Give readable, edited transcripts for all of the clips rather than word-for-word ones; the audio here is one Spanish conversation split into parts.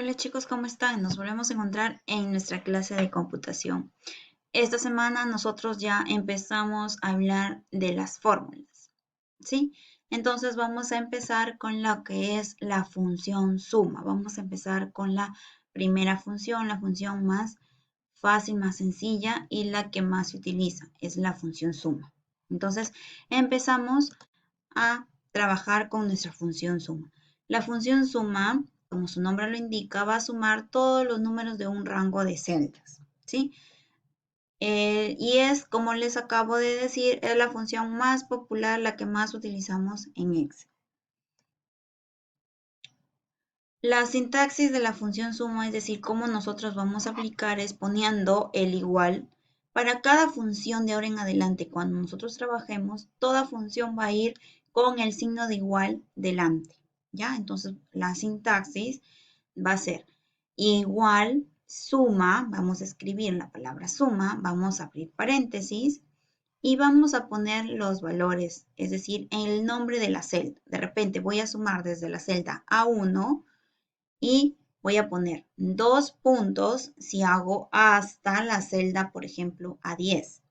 Hola chicos, ¿cómo están? Nos volvemos a encontrar en nuestra clase de computación. Esta semana nosotros ya empezamos a hablar de las fórmulas, ¿sí? Entonces vamos a empezar con lo que es la función suma. Vamos a empezar con la primera función, la función más fácil, más sencilla y la que más se utiliza, es la función suma. Entonces empezamos a trabajar con nuestra función suma. La función suma, como su nombre lo indica, va a sumar todos los números de un rango de celdas, ¿sí? Y es, como les acabo de decir, es la función más popular, la que más utilizamos en Excel. La sintaxis de la función suma, es decir, cómo nosotros vamos a aplicar, es poniendo el igual. Para cada función de ahora en adelante, cuando nosotros trabajemos, toda función va a ir con el signo de igual delante, ¿ya? Entonces, la sintaxis va a ser igual suma, vamos a escribir la palabra suma, vamos a abrir paréntesis y vamos a poner los valores, es decir, el nombre de la celda. De repente voy a sumar desde la celda A1 y voy a poner 2 puntos si hago hasta la celda, por ejemplo, A10.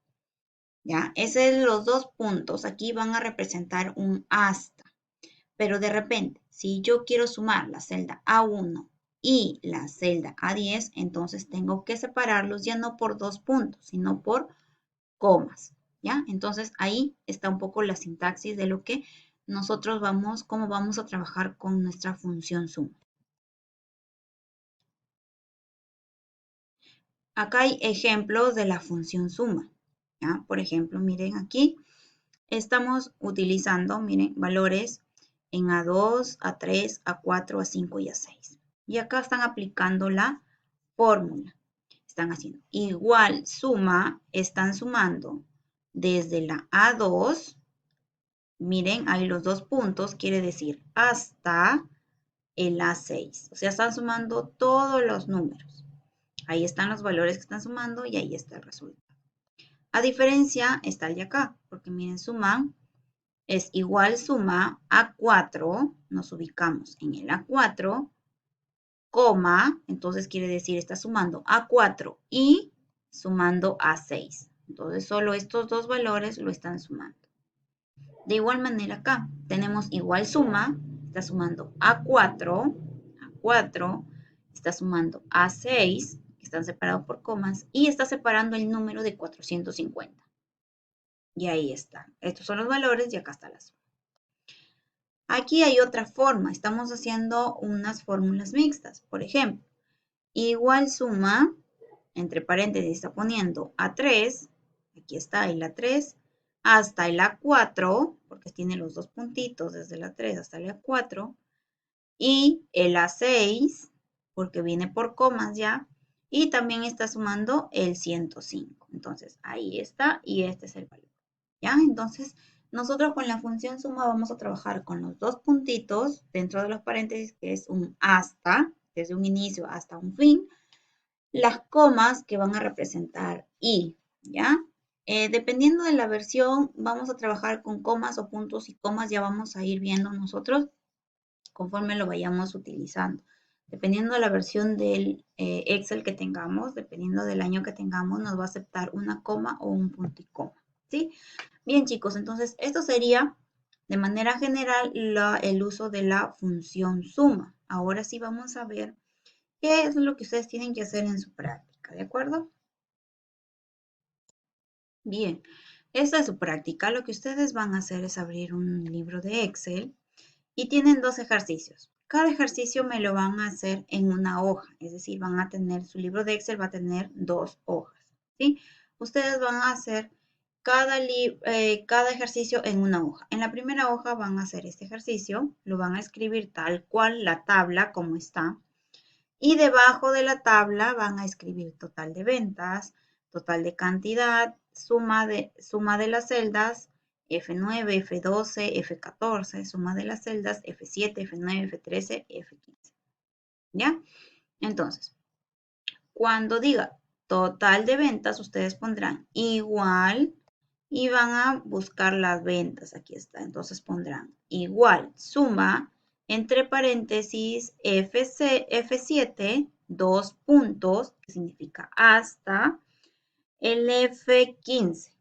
¿Ya? Esos los 2 puntos aquí van a representar un hasta. Pero de repente, si yo quiero sumar la celda A1 y la celda A10, entonces tengo que separarlos ya no por 2 puntos, sino por comas. ¿Ya? Entonces ahí está un poco la sintaxis de lo que nosotros cómo vamos a trabajar con nuestra función suma. Acá hay ejemplos de la función suma. ¿Ya? Por ejemplo, miren aquí, estamos utilizando, miren, valores en A2, A3, A4, A5 y A6. Y acá están aplicando la fórmula. Están haciendo igual suma, están sumando desde la A2, miren, hay los 2 puntos, quiere decir hasta el A6. O sea, están sumando todos los números. Ahí están los valores que están sumando y ahí está el resultado. A diferencia está el de acá, porque miren, suman es igual suma A4, nos ubicamos en el A4, coma, entonces quiere decir está sumando A4 y sumando A6. Entonces solo estos dos valores lo están sumando. De igual manera acá tenemos igual suma, está sumando A4, está sumando A6, que están separados por comas, y está separando el número de 450. Y ahí están. Estos son los valores y acá está la suma. Aquí hay otra forma. Estamos haciendo unas fórmulas mixtas. Por ejemplo, igual suma, entre paréntesis está poniendo A3, aquí está el A3, hasta el A4, porque tiene los dos puntitos desde el A3 hasta el A4, y el A6, porque viene por comas ya, y también está sumando el 105. Entonces, ahí está, y este es el valor. ¿Ya? Entonces, nosotros con la función suma vamos a trabajar con los dos puntitos dentro de los paréntesis, que es un hasta, desde un inicio hasta un fin, las comas que van a representar y, ¿ya? Dependiendo de la versión, vamos a trabajar con comas o puntos y comas, ya vamos a ir viendo nosotros conforme lo vayamos utilizando. Dependiendo de la versión del Excel que tengamos, dependiendo del año que tengamos, nos va a aceptar una coma o un punto y coma, ¿sí? Bien, chicos, entonces esto sería de manera general el uso de la función suma. Ahora sí vamos a ver qué es lo que ustedes tienen que hacer en su práctica, ¿de acuerdo? Bien, esta es su práctica. Lo que ustedes van a hacer es abrir un libro de Excel y tienen dos ejercicios. Cada ejercicio me lo van a hacer en una hoja, es decir, van a tener, su libro de Excel va a tener dos hojas, ¿sí? Ustedes van a hacer cada ejercicio en una hoja. En la primera hoja van a hacer este ejercicio, lo van a escribir tal cual la tabla como está. Y debajo de la tabla van a escribir total de ventas, total de cantidad, suma de las celdas, F9, F12, F14, suma de las celdas, F7, F9, F13, F15. ¿Ya? Entonces, cuando diga total de ventas, ustedes pondrán igual y van a buscar las ventas. Aquí está. Entonces pondrán igual suma entre paréntesis F7, 2 puntos, que significa hasta, el F15.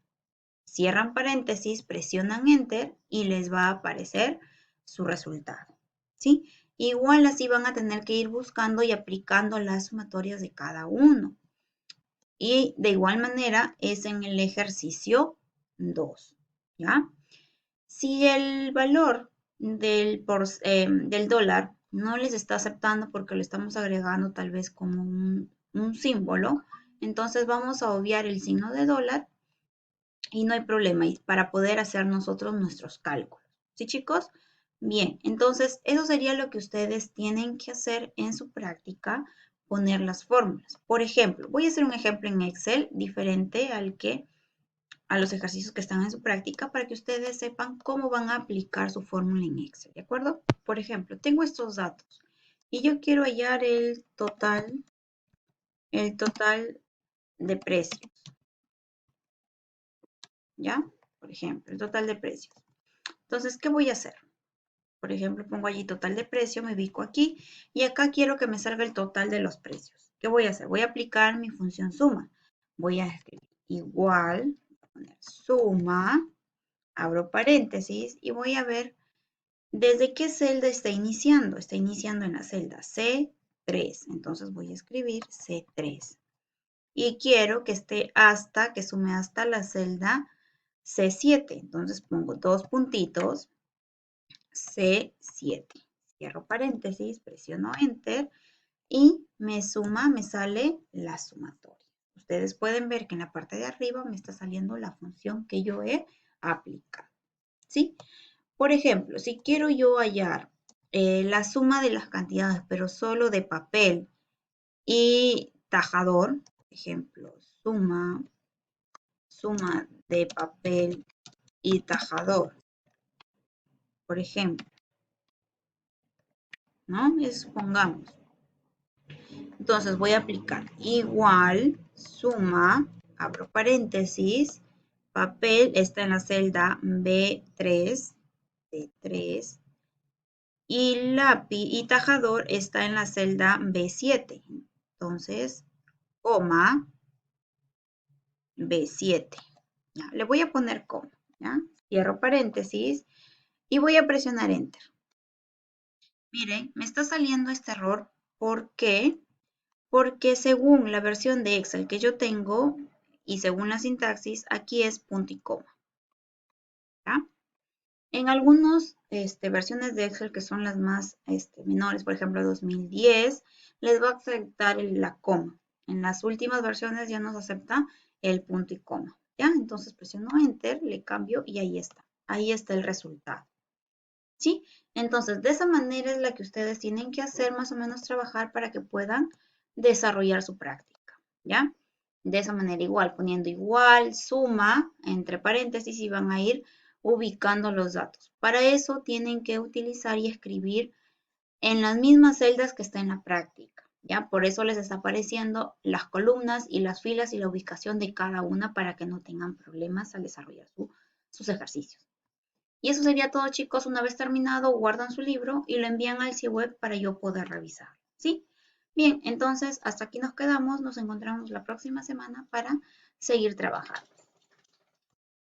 Cierran paréntesis, presionan Enter y les va a aparecer su resultado, ¿sí? Igual así van a tener que ir buscando y aplicando las sumatorias de cada uno. Y de igual manera es en el ejercicio 2, ¿ya? Si el valor del dólar no les está aceptando porque lo estamos agregando tal vez como un símbolo, entonces vamos a obviar el signo de dólar y no hay problema para poder hacer nosotros nuestros cálculos. ¿Sí, chicos? Bien, entonces eso sería lo que ustedes tienen que hacer en su práctica, poner las fórmulas. Por ejemplo, voy a hacer un ejemplo en Excel diferente a los ejercicios que están en su práctica para que ustedes sepan cómo van a aplicar su fórmula en Excel, ¿de acuerdo? Por ejemplo, tengo estos datos y yo quiero hallar el total de precios, ¿ya? Por ejemplo, el total de precios. Entonces, ¿qué voy a hacer? Por ejemplo, pongo allí total de precio, me ubico aquí y acá quiero que me salga el total de los precios. ¿Qué voy a hacer? Voy a aplicar mi función suma. Voy a escribir igual, voy a poner suma, abro paréntesis y voy a ver desde qué celda está iniciando. Está iniciando en la celda C3. Entonces voy a escribir C3. Y quiero que esté hasta, que sume hasta la celda C7. Entonces pongo dos puntitos, C7. Cierro paréntesis, presiono Enter y me sale la sumatoria. Ustedes pueden ver que en la parte de arriba me está saliendo la función que yo he aplicado, ¿sí? Por ejemplo, si quiero yo hallar la suma de las cantidades, pero solo de papel y tajador, por ejemplo, suma de papel y tajador, por ejemplo, ¿no? Supongamos. Entonces voy a aplicar igual, suma, abro paréntesis, papel está en la celda B3, B3, y lápiz y tajador está en la celda B7. Entonces, coma, B7. ¿Ya? Le voy a poner coma, ¿ya? Cierro paréntesis y voy a presionar Enter. Miren, me está saliendo este error. ¿Por qué? Porque según la versión de Excel que yo tengo y según la sintaxis, aquí es punto y coma. ¿Ya? En algunas versiones de Excel que son las más menores, por ejemplo 2010, les va a aceptar la coma. En las últimas versiones ya nos acepta el punto y coma. ¿Ya? Entonces presiono Enter, le cambio y ahí está. Ahí está el resultado. ¿Sí? Entonces, de esa manera es la que ustedes tienen que hacer, más o menos trabajar para que puedan desarrollar su práctica, ¿ya? De esa manera igual, poniendo igual, suma, entre paréntesis y van a ir ubicando los datos. Para eso tienen que utilizar y escribir en las mismas celdas que está en la práctica, ¿ya? Por eso les está apareciendo las columnas y las filas y la ubicación de cada una para que no tengan problemas al desarrollar sus ejercicios. Y eso sería todo, chicos. Una vez terminado, guardan su libro y lo envían al sitio web para yo poder revisar. ¿Sí? Bien, entonces hasta aquí nos quedamos. Nos encontramos la próxima semana para seguir trabajando.